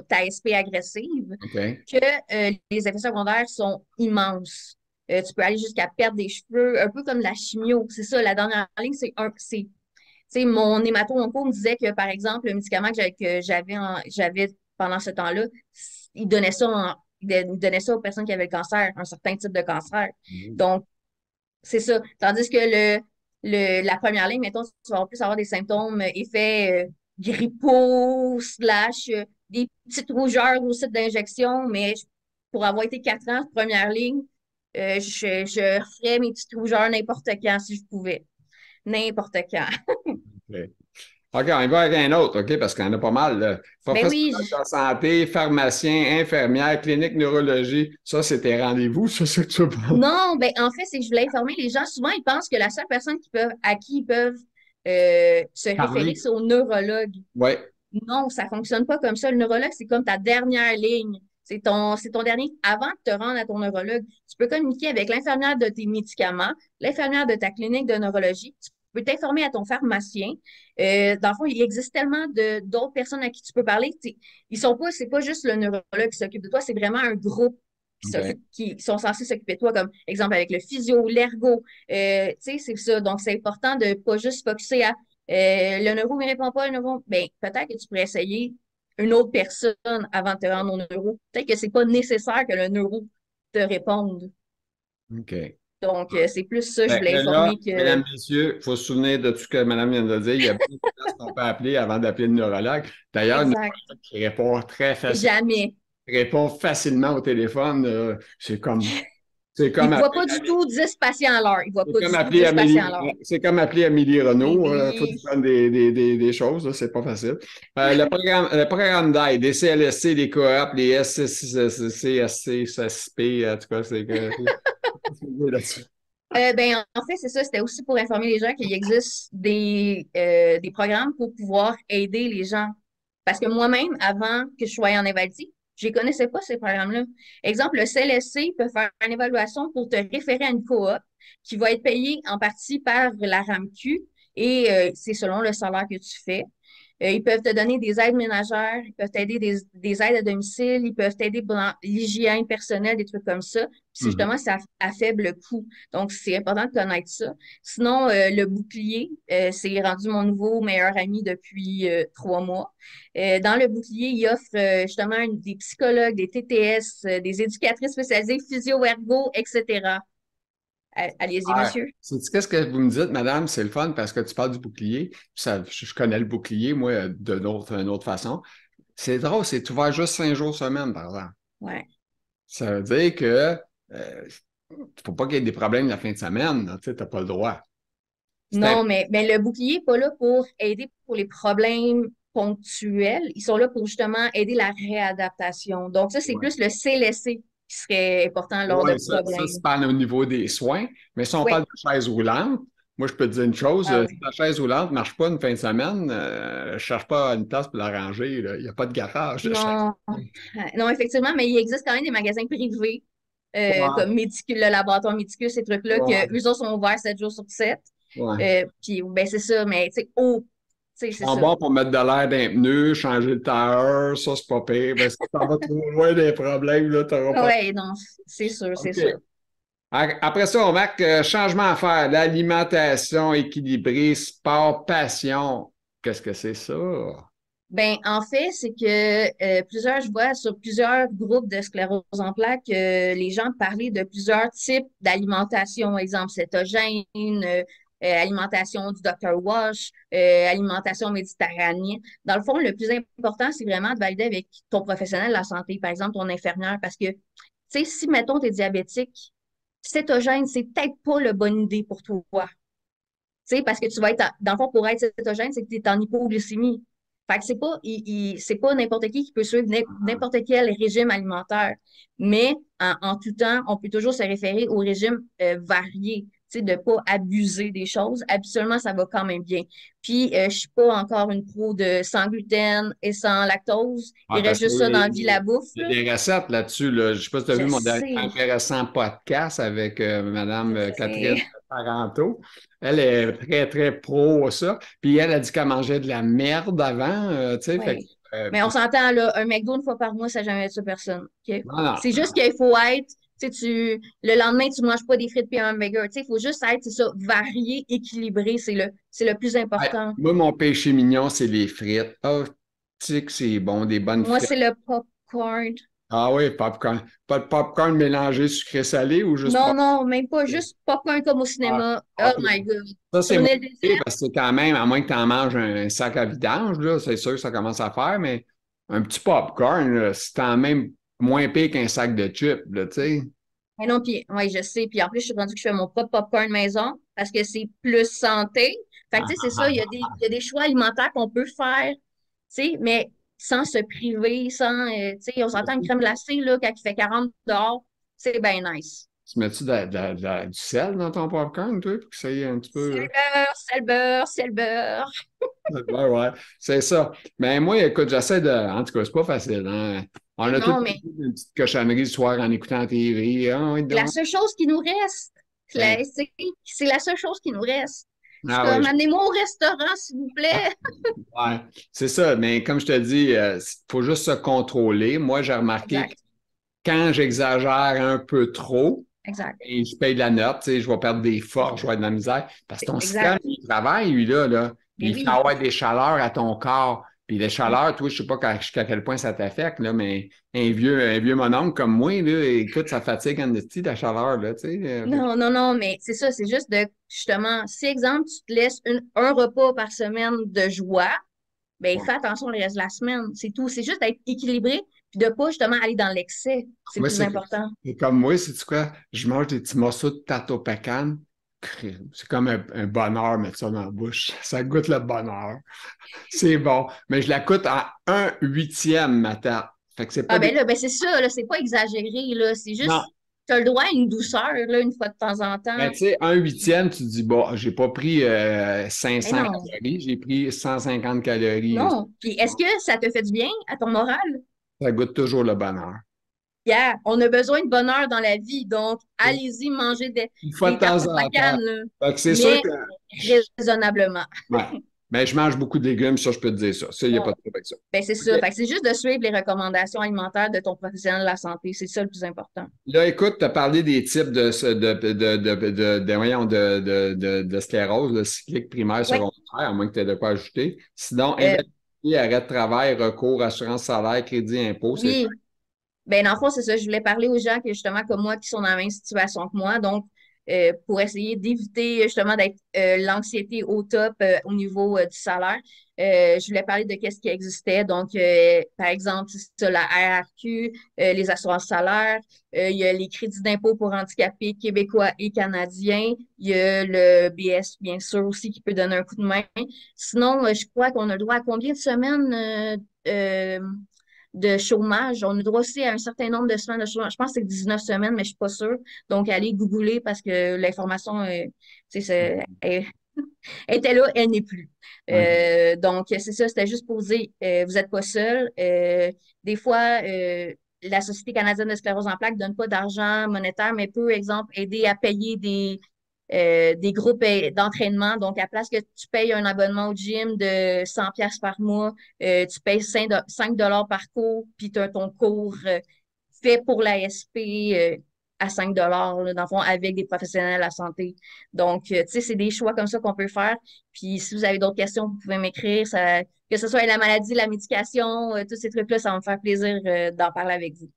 ta SP agressive OK. que les effets secondaires sont immenses. Tu peux aller jusqu'à perdre des cheveux, un peu comme la chimio. C'est ça, la dernière ligne, tu sais, mon hémato-onco me disait que, par exemple, le médicament que j'avais pendant ce temps-là, il donnait ça aux personnes qui avaient le cancer, un certain type de cancer. Mhm. Donc, c'est ça. Tandis que la première ligne, mettons, tu vas plus avoir des symptômes, effets grippaux, slash, des petites rougeurs au site d'injection, mais pour avoir été 4 ans première ligne, je ferais mes petites rougeurs n'importe quand si je pouvais. N'importe quand. OK. OK, on y va avec un autre, OK, parce qu'il y en a pas mal. Là. Ben oui, Professionnel de la santé, pharmacien, infirmière, clinique neurologie, ça, c'est tes rendez-vous, ça, c'est que tu veux pas. non, ben en fait, c'est que je voulais informer les gens. Souvent, ils pensent que la seule personne à qui ils peuvent se référer, Parler. c'est au neurologue. Oui. Non, ça fonctionne pas comme ça. Le neurologue, c'est comme ta dernière ligne. C'est ton dernier. Avant de te rendre à ton neurologue, tu peux communiquer avec l'infirmière de tes médicaments, l'infirmière de ta clinique de neurologie. Tu peux t'informer à ton pharmacien. Dans le fond, il existe tellement d'autres personnes à qui tu peux parler. C'est pas juste le neurologue qui s'occupe de toi, c'est vraiment un groupe OK. qui sont censés s'occuper de toi, comme exemple avec le physio, l'ergo. Tu sais, c'est ça. Donc, c'est important de pas juste focuser à le neuro ne répond pas, le neuro. Ben, peut-être que tu pourrais essayer une autre personne avant de te rendre au neuro. Peut-être que c'est pas nécessaire que le neuro te réponde. OK. Donc, c'est plus ça, je Ben, voulais là, informer que mesdames, messieurs, il faut se souvenir de tout ce que madame vient de dire. Il y a beaucoup de places qu'on peut appeler avant d'appeler le neurologue. D'ailleurs, le exact. neurologue qui répond très facilement, Jamais. répond facilement au téléphone, c'est comme C'est Il comme ne voit appeler, pas du tout 10 patients à l'heure. Il ne voit c'est pas comme du tout appeler 10 patients à Amélie, l'heure. c'est comme appeler Amélie Eh Renault. Il faut que oui. tu prennes des choses, là, c'est pas facile. Le programme d'aide, les CLSC, les coop, les SCSC, SSP, en tout cas, c'est que. là-dessus. En fait, c'est ça. C'était aussi pour informer les gens qu'il existe des programmes pour pouvoir aider les gens. Parce que moi-même, avant que je sois en invalidité, je ne connaissais pas ces programmes-là. Exemple, le CLSC peut faire une évaluation pour te référer à une coop qui va être payée en partie par la RAMQ et c'est selon le salaire que tu fais. Ils peuvent te donner des aides ménagères, ils peuvent t'aider des aides à domicile, ils peuvent t'aider pour l'hygiène personnelle, des trucs comme ça. Puis Mhm. justement, c'est à faible coût. Donc, c'est important de connaître ça. Sinon, le bouclier, c'est rendu mon nouveau meilleur ami depuis 3 mois. Dans le bouclier, il offre justement des psychologues, des TTS, des éducatrices spécialisées, physio-ergo, etc. Allez-y, Ouais. monsieur. Sais-tu qu'est-ce que vous me dites, madame? C'est le fun parce que tu parles du bouclier. Ça, je connais le bouclier, moi, d'une autre façon. C'est drôle, c'est ouvert juste 5 jours semaine, par exemple. Ouais. Ça veut dire que faut pas qu'il y ait des problèmes la fin de semaine, là, tu sais, t'as pas le droit. C'est Non, mais le bouclier n'est pas là pour aider pour les problèmes ponctuels. Ils sont là pour justement aider la réadaptation. Donc, ça, c'est ouais. plus le CLSC qui serait important lors de Ouais, ça problèmes. c'est pas au niveau des soins. Mais si on parle Oui. de chaise roulante, moi, je peux te dire une chose, Ah si oui. la chaise roulante ne marche pas une fin de semaine, je ne cherche pas une place pour la ranger, là. Il n'y a pas de garage de chaise Non, roulante. non, effectivement, mais il existe quand même des magasins privés Ouais, comme Médicus, le laboratoire Médicus, ces trucs-là, que ouais, eux autres sont ouverts 7 jours sur 7. ouais. Puis, ben, c'est ça, mais tu sais, oh, tu sais, Ils c'est sont ça. bons pour mettre de l'air dans les pneus, changer le tailleur, ça, c'est pas pire. Mais si ça va trop loin des problèmes, là, tu n'auras pas. Oui, non, c'est sûr, c'est OK. sûr. Après ça, on marque changement à faire, l'alimentation équilibrée, sport, passion. Qu'est-ce que c'est ça? Ben, en fait, c'est que je vois sur plusieurs groupes de sclérose en plaques, les gens parlaient de plusieurs types d'alimentation, exemple cétogène, alimentation du Dr. Wash, alimentation méditerranéenne. Dans le fond, le plus important, c'est vraiment de valider avec ton professionnel de la santé, par exemple ton infirmière, parce que, tu sais, si, mettons, tu es diabétique, cétogène, c'est peut-être pas la bonne idée pour toi. Tu sais, parce que tu vas être, dans le fond, pour être cétogène, c'est que tu es en hypoglycémie. Fait que c'est pas n'importe qui peut suivre n'importe quel régime alimentaire. Mais en tout temps, on peut toujours se référer au régime varié, tu sais, de pas abuser des choses. Habituellement, ça va quand même bien. Puis, je suis pas encore une pro de sans gluten et sans lactose. Ouais, Il reste parce qu'il juste ça dans la vie, la bouffe, y a là. des recettes là-dessus. Là. Je ne sais pas si tu as Je vu mon dernier sais, intéressant podcast avec je Mme Catherine sais. Parenteau. Elle est très, très pro ça. Puis elle a dit qu'elle mangeait de la merde avant. Tu sais, fait que, Oui. Mais on s'entend, là, un McDo une fois par mois, ça n'a jamais tué personne. OK? non, non, C'est juste non. qu'il faut être, tu sais, le lendemain, tu ne manges pas des frites et un hamburger. Tu sais, il faut juste être, c'est ça, varié, équilibré. C'est le plus Ouais, important. moi, mon péché mignon, c'est les frites. Ah, tu sais que c'est bon, des bonnes Moi, frites. c'est le popcorn. Ah oui, popcorn. Pas de popcorn mélangé sucré-salé ou juste Non, popcorn? non, même pas. Juste popcorn comme au Ah, cinéma. Oh OK. my God. Ça, c'est Sur une moins île pire déserte. parce que c'est quand même, à moins que tu en manges un sac à vidange, là, c'est sûr que ça commence à faire, mais un petit popcorn, là, c'est quand même moins pire qu'un sac de chips, là, tu sais. Mais non, puis, oui, je sais. Puis en plus, je suis rendue que je fais mon propre popcorn maison parce que c'est plus santé. Fait que, tu sais, c'est ça. Il y a des choix alimentaires qu'on peut faire, tu sais, mais sans se priver, sans, tu sais, on s'entend une crème glacée, là, quand il fait 40 dehors, c'est bien nice. Tu mets-tu du sel dans ton popcorn, toi, pour que ça y ait un petit C'est peu. le beurre, c'est le beurre, c'est le beurre. Ouais, ouais, c'est ça. Mais moi, écoute, j'essaie de. En tout cas, c'est pas facile, hein. On a tous Non, mais une petite cochonnerie le soir en écoutant la TV. Ah, oui, c'est la donc. seule chose qui nous reste. C'est Ben, c'est la seule chose qui nous reste. C'est ah oui, comme, amenez-moi au restaurant, s'il vous plaît. ouais, c'est ça. Mais comme je te dis, il faut juste se contrôler. Moi, j'ai remarqué que Exact, quand j'exagère un peu trop, exact. et je paye de la note, tu sais, je vais perdre des forces, je vais avoir de la misère. Parce que ton système, Exact. il travaille, lui, là, puis Mais il fait oui. avoir des chaleurs à ton corps. Puis les chaleurs, toi, je sais pas jusqu'à quel point ça t'affecte, là, mais un vieux mononcle comme moi, là, écoute, ça fatigue en esti, la chaleur, là, tu sais. Non, non, non, mais c'est ça, c'est juste de, justement, si, exemple, tu te laisses un repas par semaine de joie, ben Ouais. fais attention le reste de la semaine, c'est tout. C'est juste d'être équilibré, puis de pas justement aller dans l'excès. C'est le Moi, plus important. c'est comme moi, c'est quoi? Je mange des petits morceaux de tarte au pécan. C'est comme un bonheur mettre ça dans la bouche. Ça goûte le bonheur. C'est bon. Mais je la coûte à 1/8 ma tarte. Fait que c'est pas Ah des. ben là, ben c'est ça, là, c'est pas exagéré, là. C'est Non. juste, tu as le droit à une douceur, là, une fois de temps en Ben, temps. tu sais, 1/8, tu te dis, bon, j'ai pas pris Mais 500 non, calories, j'ai pris 150 calories. non. Puis est-ce que ça te fait du bien à ton moral? Ça goûte toujours le bonheur. Yeah, on a besoin de bonheur dans la vie, donc allez-y manger Une fois des de tartes temps au en temps. bacon, là, Fait que c'est sûr mais que. raisonnablement. Ouais. Ben, je mange beaucoup de légumes, ça, je peux te dire ça. Ça, il n'y a pas Bon, de problème avec ça. ben c'est ça. OK. Fait que c'est juste de suivre les recommandations alimentaires de ton professionnel de la santé. C'est ça le plus important. Là, écoute, tu as parlé des types voyons, de sclérose, le cyclique primaire, Oui. secondaire, à moins que tu aies de quoi ajouter. Sinon, invalidité, arrêt de travail, recours, assurance salaire, crédit, impôt, c'est ça. Oui. Ben, dans le fond, c'est ça. Je voulais parler aux gens que, justement, comme moi, qui sont dans la même situation que moi. Donc, pour essayer d'éviter, justement, d'être l'anxiété au top au niveau du salaire, je voulais parler de qu'est-ce qui existait. Donc, par exemple, c'est ça, la RRQ, les assurances salaires, il y a les crédits d'impôt pour handicapés québécois et canadiens. Il y a le BS, bien sûr, aussi, qui peut donner un coup de main. Sinon, je crois qu'on a le droit à combien de semaines de chômage. On a droit aussi à un certain nombre de semaines de chômage. Je pense que c'est 19 semaines, mais je ne suis pas sûre. Donc, allez googler parce que l'information était là, elle n'est plus. OK. Donc, c'est ça, c'était juste pour dire, vous n'êtes pas seul. Des fois, la Société canadienne de sclérose en plaques ne donne pas d'argent monétaire, mais peut, exemple, aider à payer des groupes d'entraînement. Donc, à place que tu payes un abonnement au gym de 100 pièces par mois, tu payes 5 par cours, puis tu as ton cours fait pour l'ASP à 5 là, dans le fond, avec des professionnels de la santé. Donc, tu sais, c'est des choix comme ça qu'on peut faire. Puis, si vous avez d'autres questions, vous pouvez m'écrire. Que ce soit la maladie, la médication, tous ces trucs-là, ça va me faire plaisir d'en parler avec vous.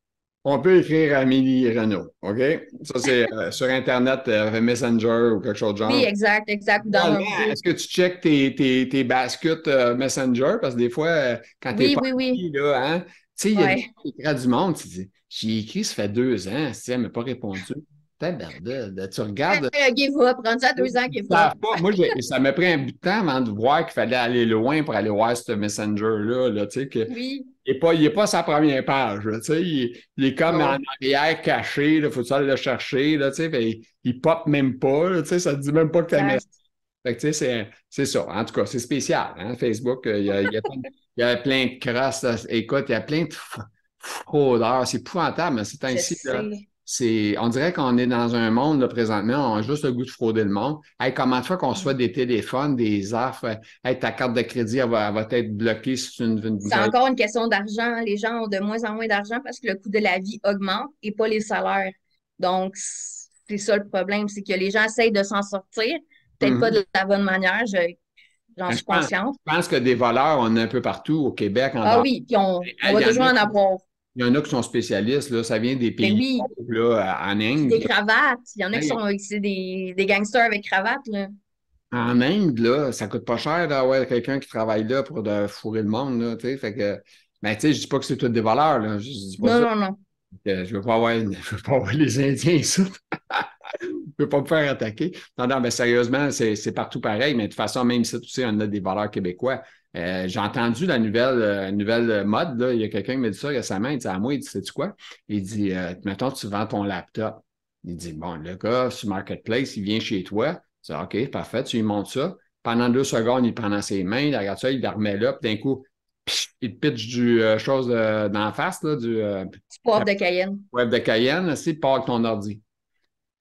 On peut écrire à Amélie Renault, OK? Ça, c'est sur Internet, Messenger ou quelque chose de Oui, genre. exact, exact. Ou dans Voilà. un groupe. Est-ce que tu checkes tes baskets Messenger? Parce que des fois, quand t'es Oui, pas oui, oui. mis, là, hein, tu sais, il y a des gens Ouais. qui écrivent à du monde, tu dis, j'ai écrit, ça fait 2 ans, si elle ne m'a pas répondu. Tabarnak, tu regardes, Give up. Rendu à 2 ans, ils give up. savent pas. Moi, ça m'a pris un bout de temps avant de voir qu'il fallait aller loin pour aller voir ce Messenger-là, là, tu sais, que Oui. il est pas sa première page, là, tu sais, il est comme en Non. arrière caché, il faut aller le chercher, là, tu sais, fait, il pop même pas, là, tu sais, ça te dit même pas que tu as. Exact. Fait que, tu sais, c'est ça. En tout cas, c'est spécial, hein, Facebook. Il y a plein de crosses, là. Écoute, il y a plein de fraudeurs. C'est épouvantable, mais c'est Je ainsi, là. sais. On dirait qu'on est dans un monde, là, présentement, on a juste le goût de frauder le monde. Hey, comment de fois qu'on reçoit des téléphones, des offres, hey, ta carte de crédit, elle va être bloquée si tu ne C'est encore une question d'argent. Les gens ont de moins en moins d'argent parce que le coût de la vie augmente et pas les salaires. Donc, c'est ça le problème, c'est que les gens essayent de s'en sortir, peut-être pas Mhm. de la bonne manière, j'en Ben, suis consciente. je pense que des voleurs, on en a un peu partout au Québec, en Ah dehors. oui, puis on Hey, va toujours en avoir. il y en a qui sont spécialistes, là. Ça vient des Ben pays oui, pauvres, là, en puis Inde. des cravates. Il y en a qui Hey, sont c'est des gangsters avec cravate, là. en Inde, là, ça coûte pas cher d'avoir quelqu'un qui travaille là pour fourrer le monde, là, tu sais. Fait que, ben, tu sais, je dis pas que c'est tous des voleurs, là. Je dis pas Non, ça. non, non. Je veux pas avoir, je veux pas avoir les Indiens, ça. Je veux pas me faire attaquer. Non, non, mais sérieusement, c'est partout pareil. Mais de toute façon, même si tu sais, on a des voleurs québécois. J'ai entendu la nouvelle mode, là. Il y a quelqu'un qui m'a dit ça récemment. Il dit à moi, il dit, sais-tu quoi? Il dit, mettons, tu vends ton laptop. Il dit, bon, le gars, sur Marketplace, il vient chez toi. C'est OK, parfait, tu lui montres ça. Pendant 2 secondes, il prend dans ses mains, il regarde ça, il la remet là, puis d'un coup, il te pitch du chose d'en face, là, du Du poivre de Cayenne. web de Cayenne, aussi, part avec ton ordi.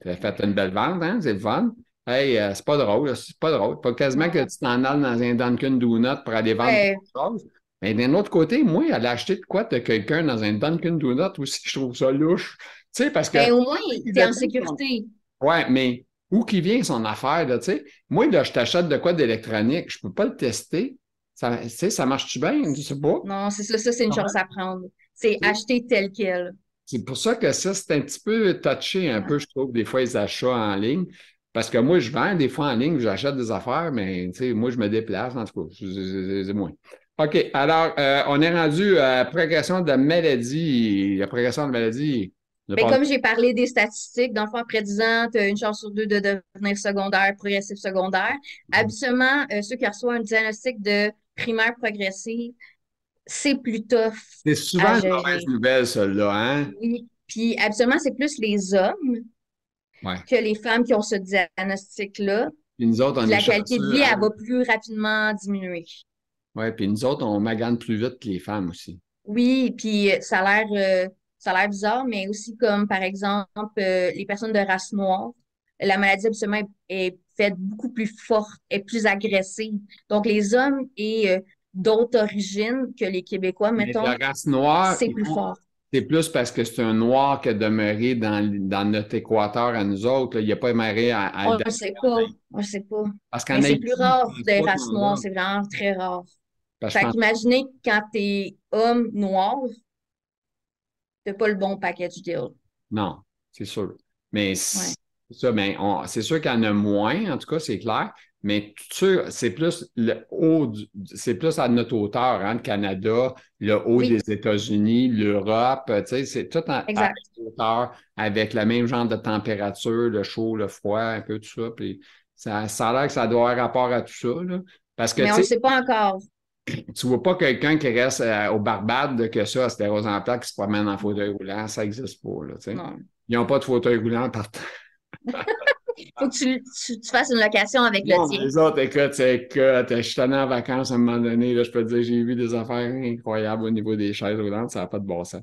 Tu as fait une belle vente, hein? C'est le fun. Hey, c'est pas drôle, là, c'est pas drôle. Pas quasiment que Non. tu t'en ailles dans un Dunkin' Donut pour aller vendre Ouais. quelque chose. Mais d'un autre côté, moi, aller acheter de quoi de quelqu'un dans un Dunkin' Donut aussi, je trouve ça louche. Tu sais, parce que Ben, au moins, il tu es en détecte son- sécurité. ouais, mais où qui vient son affaire, là, tu sais? Moi, là, je t'achète de quoi d'électronique, je peux pas le tester. Ça, tu sais, ça marche-tu bien? Je sais pas. Non, c'est ça, c'est une chose à prendre. C'est acheter tel quel. C'est pour ça que ça, c'est un petit peu touché, un peu, je trouve, des fois, les achats en ligne. Parce que moi, je vends des fois en ligne, j'achète des affaires, mais tu sais, moi, je me déplace, en tout cas, c'est moins. OK. Alors, on est rendu à progression de maladie. La progression de maladie. Le Mais pas- comme j'ai parlé des statistiques, dans le fond, après 10 ans, tu as une chance sur deux de devenir secondaire, progressif secondaire. Habituellement, ceux qui reçoivent un diagnostic de primaire progressive, c'est plus tough C'est à souvent une mauvaise gérer. nouvelle, celle-là, hein? Oui. Puis habituellement, c'est plus les hommes Ouais. que les femmes qui ont ce diagnostic-là. Puis nous autres, on Puis est la qualité de chanceux, vie, hein? elle va plus rapidement diminuer. Ouais, puis nous autres, on magane plus vite que les femmes aussi. Oui, puis ça a l'air bizarre, mais aussi comme par exemple les personnes de race noire, la maladie absolument est faite beaucoup plus forte, est plus agressive. Donc les hommes et d'autres origines que les Québécois, Mais la mettons, race noire, c'est plus fort. c'est plus parce que c'est un noir qui a demeuré dans notre équateur à nous autres, là. Il n'y a pas demeuré On ne sait pas, on ne sait pas. parce Mais qu'en c'est Haïti, plus ils ne rare pensent des pas races tant là. noires, c'est vraiment très rare. Parce que je Fait pense qu'imaginez que quand t'es homme noir, t'as pas le bon package deal. non, c'est sûr. Mais Ouais. c'est ça, ben, c'est sûr qu'il y en a moins, en tout cas, c'est clair. Mais tout ça, c'est plus le haut c'est plus à notre hauteur, hein, le Canada, le haut des Oui, États-Unis, l'Europe, tu sais, c'est tout à exact. notre hauteur, avec le même genre de température, le chaud, le froid, un peu tout ça. Puis ça a l'air que ça doit avoir rapport à tout ça, là. Parce que, Mais tu on ne sais, sait pas encore. tu vois pas quelqu'un qui reste au Barbade que ça, à stéros en plaques, qui se promène en fauteuil roulant, ça n'existe pas, là, tu sais. Non. Ils n'ont pas de fauteuil roulant partout. Faut que tu fasses une location avec le Non, mais tien. les autres, écoute, je suis allé en vacances à un moment donné, là, je peux te dire, j'ai vu des affaires incroyables au niveau des chaises roulantes, ça n'a pas de bon sens.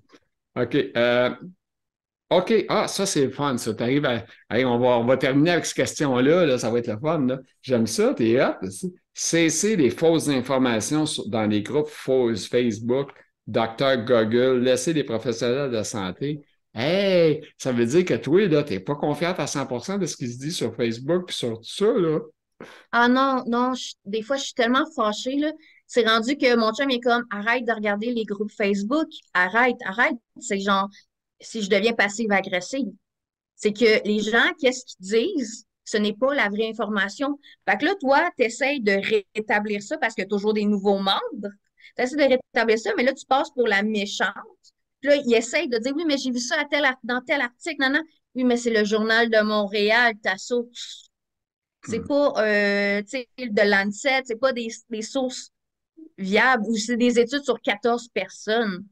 OK. OK. Ah, ça, c'est le fun, ça. T'arrives à. Hey, on va terminer avec cette question-là, là, ça va être le fun, là. J'aime ça, t'es hot. Cesser les fausses informations dans les groupes fausses Facebook, Docteur Google, laisser les professionnels de santé. Hey, ça veut dire que toi, là, t'es pas confiante à 100% de ce qui se dit sur Facebook et sur tout ça, là. Ah non, non, des fois, je suis tellement fâchée, là. C'est rendu que mon chum est comme, arrête de regarder les groupes Facebook. Arrête, arrête. C'est genre, si je deviens passive-agressive. C'est que les gens, qu'est-ce qu'ils disent? Ce n'est pas la vraie information. Fait que là, toi, tu essaies de rétablir ça parce qu'il y a toujours des nouveaux membres. Tu essaies de rétablir ça, mais là, tu passes pour la méchante. Puis là, ils essayent de dire, oui, mais j'ai vu ça dans tel article. Non, non. Oui, mais c'est le Journal de Montréal, ta source. C'est Hmm. pas, tu sais, de Lancet, c'est pas des sources viables ou c'est des études sur 14 personnes.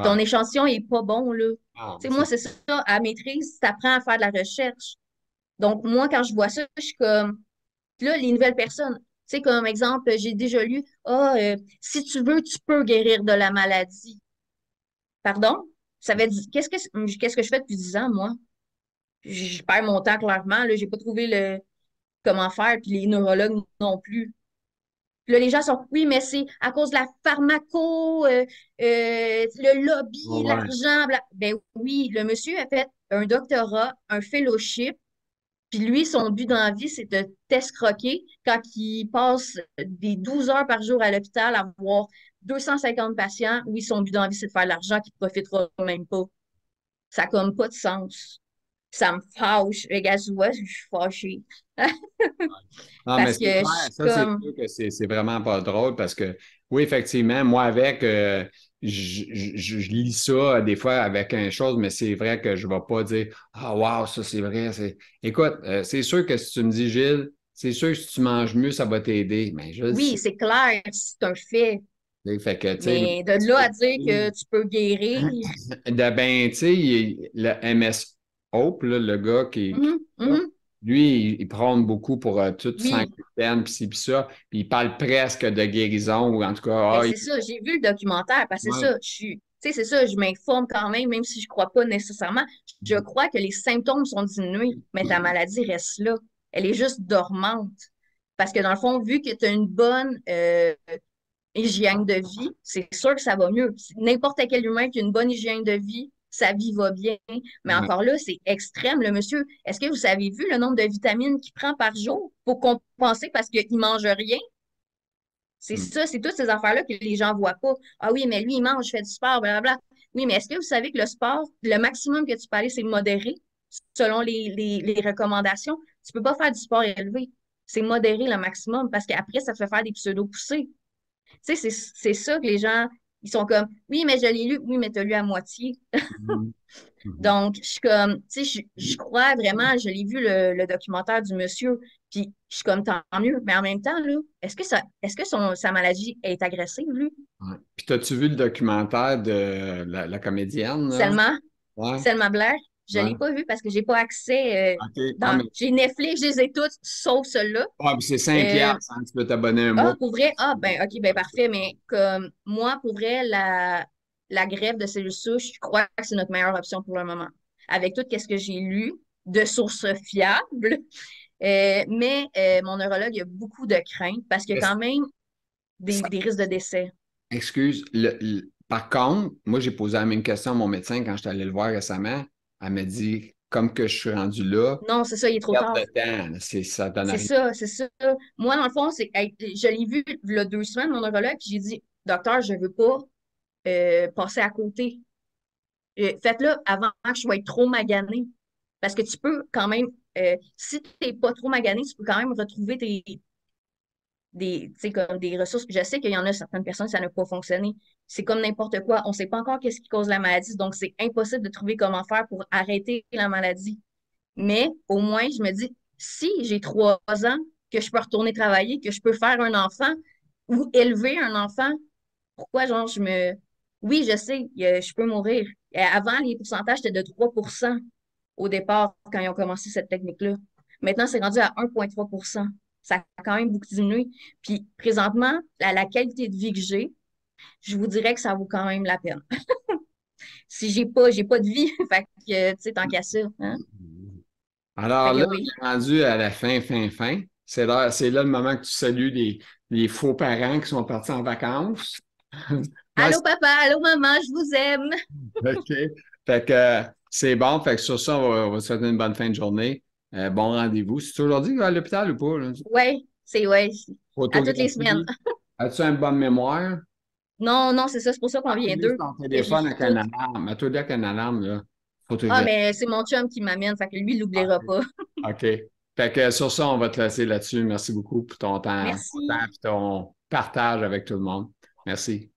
Ton Ouais. échantillon est pas bon, là. Ah, Tu sais, moi, c'est ça, à maîtrise, tu apprends à faire de la recherche. Donc, moi, quand je vois ça, je suis comme, là, les nouvelles personnes, tu sais, comme exemple, j'ai déjà lu, si tu veux, tu peux guérir de la maladie. Pardon? Ça veut dire, qu'est-ce que je fais depuis 10 ans, moi? Je perds mon temps clairement, là, j'ai pas trouvé comment faire, puis les neurologues non plus. Puis là, les gens sont, oui, mais c'est à cause de la pharmaco, le lobby, ouais. l'argent, ben oui, le monsieur a fait un doctorat, un fellowship, puis lui, son but dans la vie, c'est de t'escroquer quand il passe des 12 heures par jour à l'hôpital à voir 250 patients. Oui, son but dans la vie, c'est de faire de l'argent qu'il ne profitera même pas. Ça n'a comme pas de sens. Ça me fâche. Regarde, tu vois, je suis fâchée. Non, mais Parce c'est que je clair, suis ça, c'est comme, sûr que c'est vraiment pas drôle parce que, oui, effectivement, moi, avec, je lis ça des fois avec une chose, mais c'est vrai que je ne vais pas dire, ah, wow, ça, c'est vrai. Écoute, c'est sûr que si tu me dis, Gilles, c'est sûr que si tu manges mieux, ça va t'aider. Mais je le oui, sais. c'est clair, c'est un fait. Fait que, tu sais, Mais de là à dire que tu peux guérir, ben, tu sais, le MS Hope, là, le gars qui mhm, mhm, lui, il prône beaucoup pour tout sans oui. gluten, pis ci, pis ça, puis il parle presque de guérison, ou en tout cas, Ben, ah, c'est ça, j'ai vu le documentaire, parce que c'est ouais. ça, tu sais, c'est ça, je m'informe quand même si je crois pas nécessairement. Je crois que les symptômes sont diminués, mais ta maladie reste là. Elle est juste dormante. Parce que dans le fond, vu que tu as une bonne hygiène de vie, c'est sûr que ça va mieux. N'importe quel humain qui a une bonne hygiène de vie, sa vie va bien. Mais Ouais. encore là, c'est extrême. Le monsieur, est-ce que vous avez vu le nombre de vitamines qu'il prend par jour pour compenser parce qu'il ne mange rien? C'est Mm. ça, c'est toutes ces affaires-là que les gens ne voient pas. Ah oui, mais lui, il mange, fait du sport, blablabla. Oui, mais est-ce que vous savez que le sport, le maximum que tu peux aller, c'est modéré, selon les recommandations? Tu ne peux pas faire du sport élevé. C'est modéré le maximum parce qu'après, ça te fait faire des pseudo-poussées. Tu sais, c'est ça que les gens, ils sont comme, oui, mais je l'ai lu, oui, mais tu as lu à moitié. Mhm. Mhm. Donc, je suis comme, tu sais, je crois vraiment, je l'ai vu le documentaire du monsieur, puis je suis comme, tant mieux. Mais en même temps, là, est-ce que sa maladie est agressive, lui? Ouais. Puis, t'as-tu vu le documentaire de la comédienne, là? Selma, Ouais, Selma Blair, je ouais. l'ai pas vu parce que j'ai pas accès OK. Ouais, mais j'ai Netflix, je les ai toutes, sauf celle-là. ouais, puis c'est 5 Euh, piastres, hein, tu peux t'abonner un mois. Ah, pour vrai? Ah, ben, ok, ben, parfait. Mais comme moi, pour vrai, la greffe de cellules souches, je crois que c'est notre meilleure option pour le moment. Avec tout ce que j'ai lu de sources fiables. Mais mon neurologue il a beaucoup de craintes parce qu'il y a Est-ce- quand même des risques de décès. Excuse, par contre, moi, j'ai posé la même question à mon médecin quand j'étais allé le voir récemment. Elle m'a dit, comme que je suis rendu là, Non, c'est ça, il est trop perte de tard. temps, là, ça donne C'est rien. ça, c'est ça. Moi, dans le fond, je l'ai vu il y a 2 semaines, mon neurologue, puis j'ai dit, docteur, je veux pas passer à côté. Faites-le avant que je sois trop maganée. Parce que tu peux quand même, si tu n'es pas trop magané, tu peux quand même retrouver tu sais, comme des ressources. Je sais qu'il y en a certaines personnes, ça n'a pas fonctionné. C'est comme n'importe quoi. On ne sait pas encore qu'est-ce qui cause la maladie, donc c'est impossible de trouver comment faire pour arrêter la maladie. Mais au moins, je me dis, si j'ai 3 ans, que je peux retourner travailler, que je peux faire un enfant ou élever un enfant, pourquoi, genre, Oui, je sais, je peux mourir. Avant, les pourcentages étaient de 3% au départ quand ils ont commencé cette technique-là. Maintenant, c'est rendu à 1,3%. Ça a quand même beaucoup diminué. Puis, présentement, la qualité de vie que j'ai, je vous dirais que ça vaut quand même la peine. Si j'ai pas de vie, fait que, tu sais, tant qu'à ça, hein? Alors Fait que là, oui. on est rendu à la fin. C'est là le moment que tu salues les faux parents qui sont partis en vacances. Ouais, Allô, papa, allô, maman, je vous aime. OK. Fait que c'est bon. Fait que sur ça, on va te souhaiter une bonne fin de journée. Bon rendez-vous. C'est aujourd'hui qu'il va à l'hôpital ou pas, là? Ouais, ouais, à toutes les semaines. Photographie. As-tu une bonne mémoire? Non, non, c'est ça, c'est pour ça qu'on vient Utilise d'eux. ton Que je téléphone l'écris avec un tout. alarme. Mets-toi avec un alarme, là. Ah, Photographie. mais c'est mon chum qui m'amène, fait que lui, il l'oubliera pas. OK. Fait que sur ça, on va te laisser là-dessus. Merci beaucoup pour ton temps Merci. et ton partage avec tout le monde. Merci.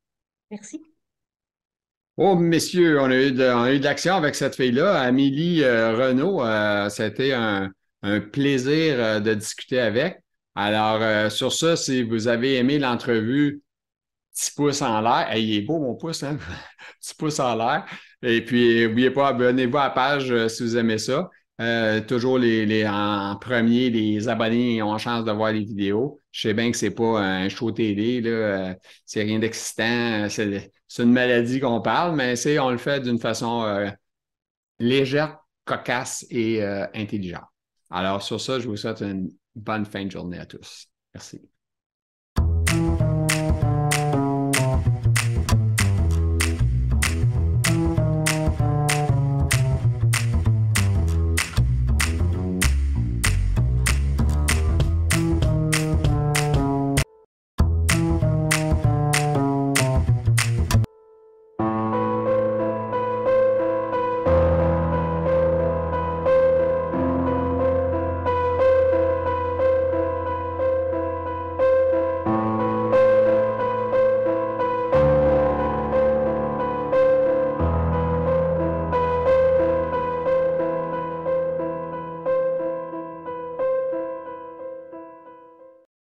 Merci. Oh, messieurs, on a eu de l'action avec cette fille-là, Amélie Renaud. C'était un plaisir de discuter avec. Alors, sur ça, si vous avez aimé l'entrevue, petit pouce en l'air. Hey, il est beau, mon pouce, hein? Petit pouce en l'air. Et puis, n'oubliez pas, abonnez-vous à la page si vous aimez ça. Toujours en premier, les abonnés ont chance de voir les vidéos. Je sais bien que c'est pas un show télé, là, c'est rien d'excitant. C'est une maladie qu'on parle, mais on le fait d'une façon légère, cocasse et intelligente. Alors, sur ça, je vous souhaite une bonne fin de journée à tous. Merci.